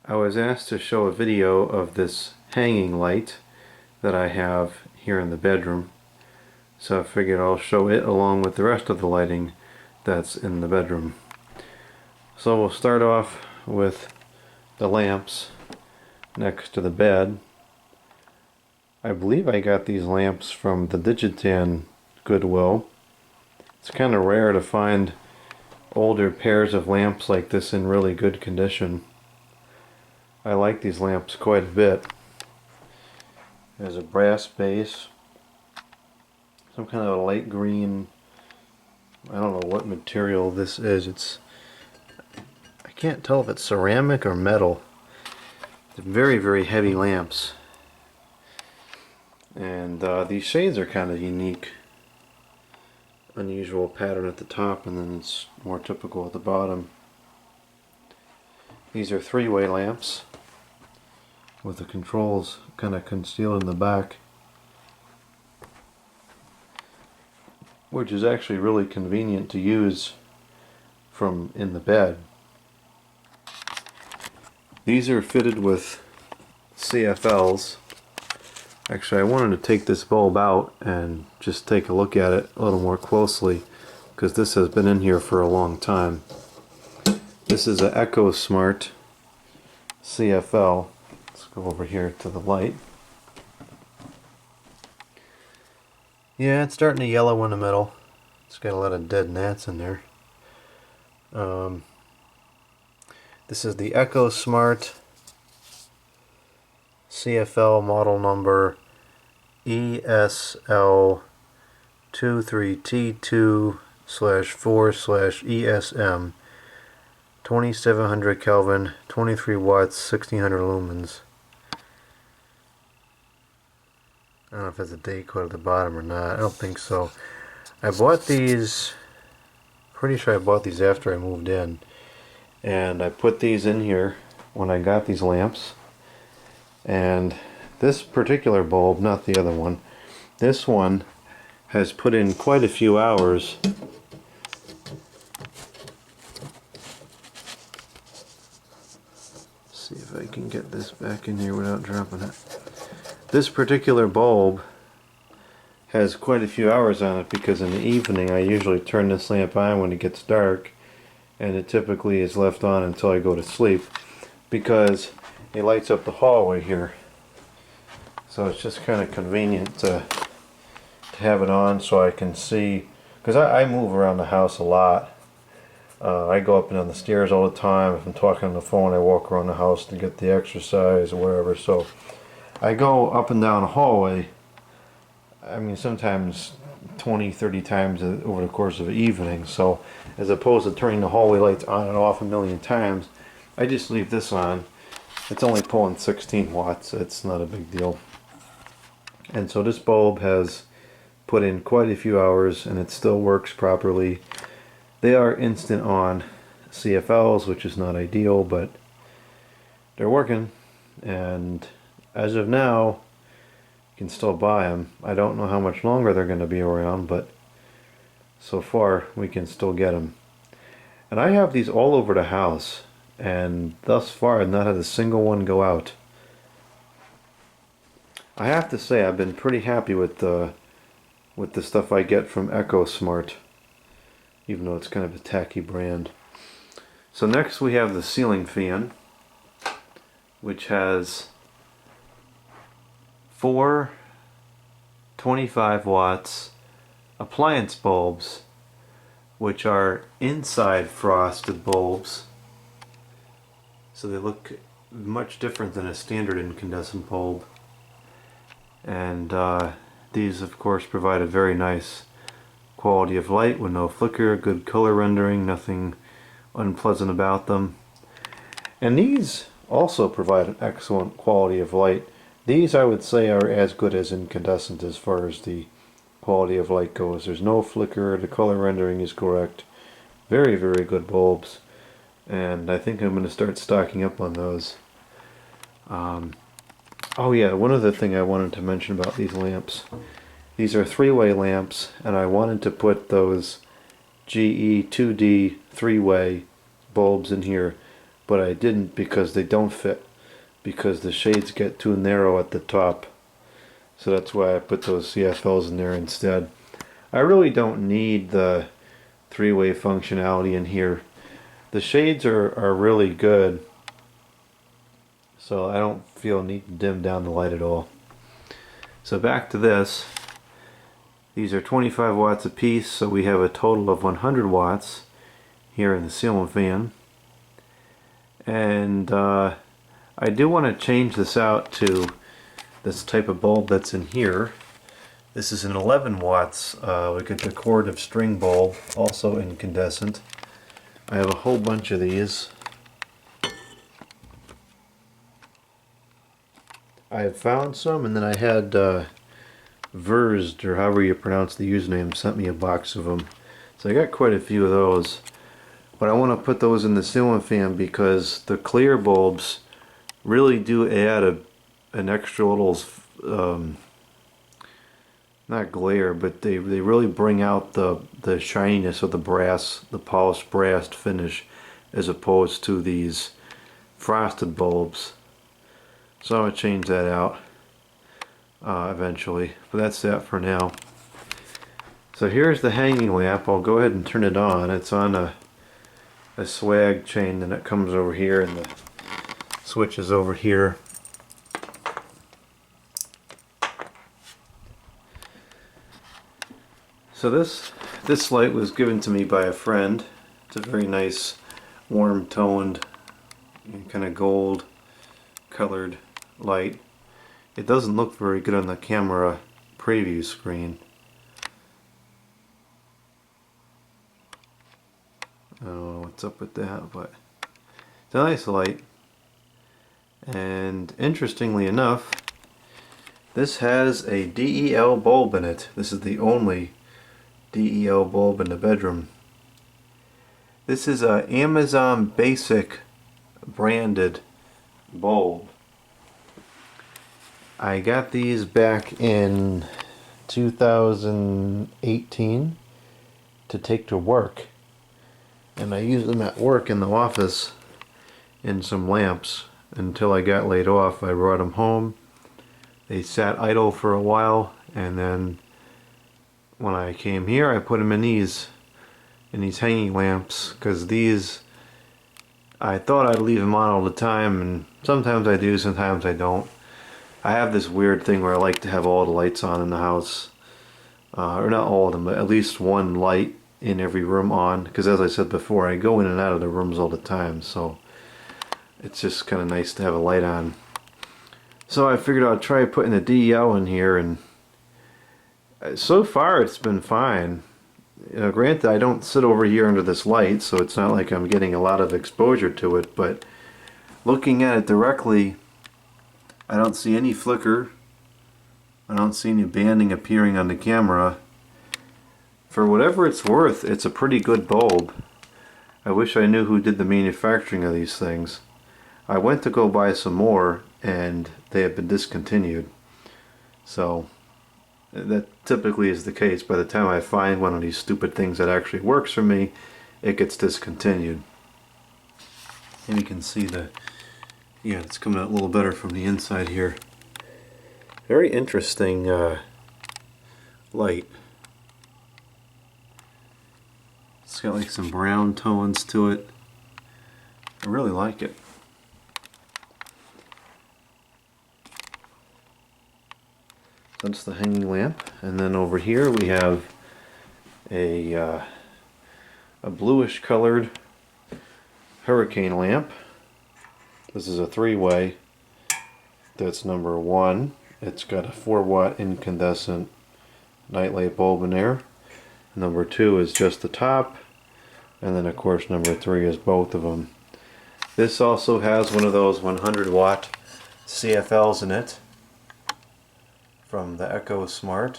I was asked to show a video of this hanging light that I have here in the bedroom, so I figured I'll show it along with the rest of the lighting that's in the bedroom. So we'll start off with the lamps next to the bed. I believe I got these lamps from the Digitan Goodwill. It's kind of rare to find older pairs of lamps like this in really good condition. I like these lamps quite a bit. There's a brass base, some kind of a light green, I don't know what material this is. I can't tell if it's ceramic or metal. They're very, very heavy lamps. And these shades are kind of unique. Unusual pattern at the top, and then it's more typical at the bottom. These are three-way lamps with the controls kind of concealed in the back, which is actually really convenient to use from in the bed. These are fitted with CFLs. Actually, I wanted to take this bulb out and just take a look at it a little more closely, because this has been in here for a long time. This is an EcoSmart CFL. Let's go over here to the light. Yeah, it's starting to yellow in the middle. It's got a lot of dead gnats in there. This is the EcoSmart CFL model number ESL23T2/4/ESM, 2700 Kelvin, 23 watts, 1600 lumens. I don't know if it's a date code at the bottom or not. I don't think so. I bought these, pretty sure I bought these after I moved in. And I put these in here when I got these lamps. And this particular bulb, not the other one, this one has put in quite a few hours. See if I can get this back in here without dropping it. This particular bulb has quite a few hours on it, because in the evening I usually turn this lamp on when it gets dark, and it typically is left on until I go to sleep, because it lights up the hallway here. So it's just kind of convenient to have it on so I can see, because I move around the house a lot. I go up and down the stairs all the time. If I'm talking on the phone, I walk around the house to get the exercise or whatever. So I go up and down the hallway, I mean sometimes 20-30 times over the course of the evening. So as opposed to turning the hallway lights on and off a million times, I just leave this on. It's only pulling 16 watts, it's not a big deal. And so this bulb has put in quite a few hours and it still works properly. They are instant on CFLs, which is not ideal, but they're working, and as of now you can still buy them. I don't know how much longer they're going to be around, but so far we can still get them. And I have these all over the house, and thus far I've not had a single one go out. I have to say I've been pretty happy with the stuff I get from EcoSmart, even though it's kind of a tacky brand. So next we have the ceiling fan, which has 4 25 watts appliance bulbs, which are inside frosted bulbs, so they look much different than a standard incandescent bulb. And these of course provide a very nice quality of light with no flicker, good color rendering, nothing unpleasant about them. And these also provide an excellent quality of light. These I would say are as good as incandescent as far as the quality of light goes. There's no flicker, the color rendering is correct. Very, very good bulbs, and I think I'm going to start stocking up on those. Oh yeah, one other thing I wanted to mention about these lamps. These are three-way lamps, and I wanted to put those GE 2D three-way bulbs in here, but I didn't because they don't fit, because the shades get too narrow at the top. So that's why I put those CFLs in there instead. I really don't need the three-way functionality in here. The shades are really good, so I don't feel need to dim down the light at all. So back to this. These are 25 watts a piece, so we have a total of 100 watts here in the ceiling fan. And I do want to change this out to this type of bulb that's in here. This is an 11 watts, like a decorative string bulb, also incandescent. I have a whole bunch of these. I have found some, and then I had Versed, or however you pronounce the username, sent me a box of them. So I got quite a few of those. But I want to put those in the ceiling fan because the clear bulbs really do add an extra little, not glare, but they really bring out the shininess of the brass, the polished brass finish, as opposed to these frosted bulbs. So I'm going to change that out eventually, but that's that for now. So here's the hanging lamp. I'll go ahead and turn it on. It's on a swag chain, and it comes over here, and the switch is over here. So this light was given to me by a friend. It's a very nice, warm toned, kind of gold colored light. It doesn't look very good on the camera preview screen. I don't know what's up with that, but it's a nice light. And interestingly enough, this has a DEL bulb in it. This is the only DEL bulb in the bedroom. This is a Amazon Basic branded bulb. I got these back in 2018 to take to work, and I used them at work in the office in some lamps until I got laid off. I brought them home. They sat idle for a while, and then when I came here I put them in these hanging lamps, because these, I thought I'd leave them on all the time, and sometimes I do, sometimes I don't. I have this weird thing where I like to have all the lights on in the house, or not all of them, but at least one light in every room on, because as I said before, I go in and out of the rooms all the time, so it's just kind of nice to have a light on. So I figured I'd try putting the DEL in here, and so far it's been fine. Granted, I don't sit over here under this light, so it's not like I'm getting a lot of exposure to it, but looking at it directly, I don't see any flicker. I don't see any banding appearing on the camera. For whatever it's worth, it's a pretty good bulb. I wish I knew who did the manufacturing of these things. I went to go buy some more, and they have been discontinued. So that typically is the case. By the time I find one of these stupid things that actually works for me, it gets discontinued. And you can see yeah, it's coming out a little better from the inside here. Very interesting light. It's got like some brown tones to it. I really like it. That's the hanging lamp, and then over here we have a bluish colored hurricane lamp. This is a three-way. That's number 1. It's got a 4-watt incandescent nightlight bulb in there. Number 2 is just the top, and then of course number 3 is both of them. This also has one of those 100-watt CFLs in it from the EcoSmart.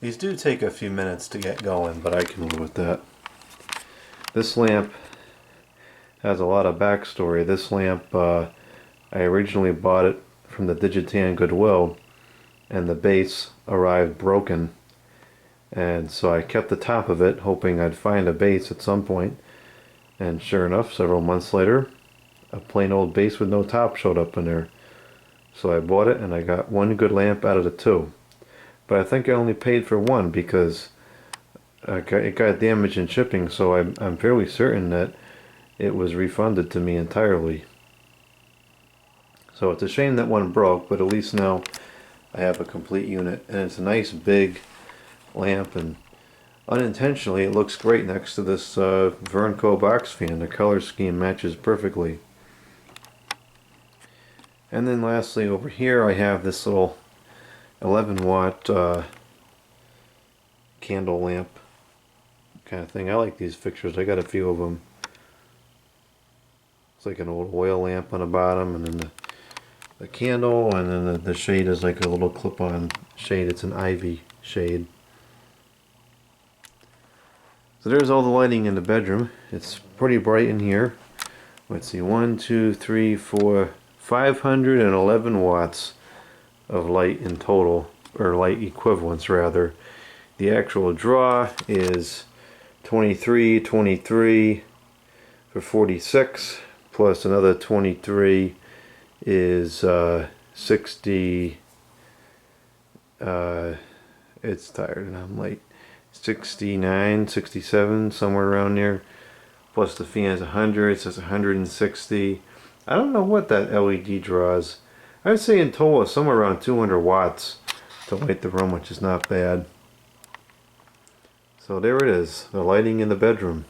These do take a few minutes to get going, but I can live with that. This lamp has a lot of backstory. This lamp, I originally bought it from the Digitan Goodwill, and the base arrived broken. And so I kept the top of it, hoping I'd find a base at some point. And sure enough, several months later, a plain old base with no top showed up in there. So I bought it and I got one good lamp out of the two. But I think I only paid for one because it got damaged in shipping, so I'm fairly certain that it was refunded to me entirely. So it's a shame that one broke, but at least now I have a complete unit. And it's a nice big lamp, and unintentionally it looks great next to this Vernco box fan. The color scheme matches perfectly. And then lastly over here I have this little 11 watt candle lamp kind of thing. I like these fixtures. I got a few of them. It's like an old oil lamp on the bottom, and then the candle, and then the shade is like a little clip-on shade. It's an ivy shade. So there's all the lighting in the bedroom. It's pretty bright in here. Let's see, 1, 2, 3, 4, 511 watts of light in total, or light equivalents rather. The actual draw is 23 for 46, plus another 23 is 60. It's tired and I'm late. 69, 67, somewhere around there. Plus the fan is 100, so it's 160. I don't know what that LED draws. I would say in total somewhere around 200 watts to light the room, which is not bad. So there it is, the lighting in the bedroom.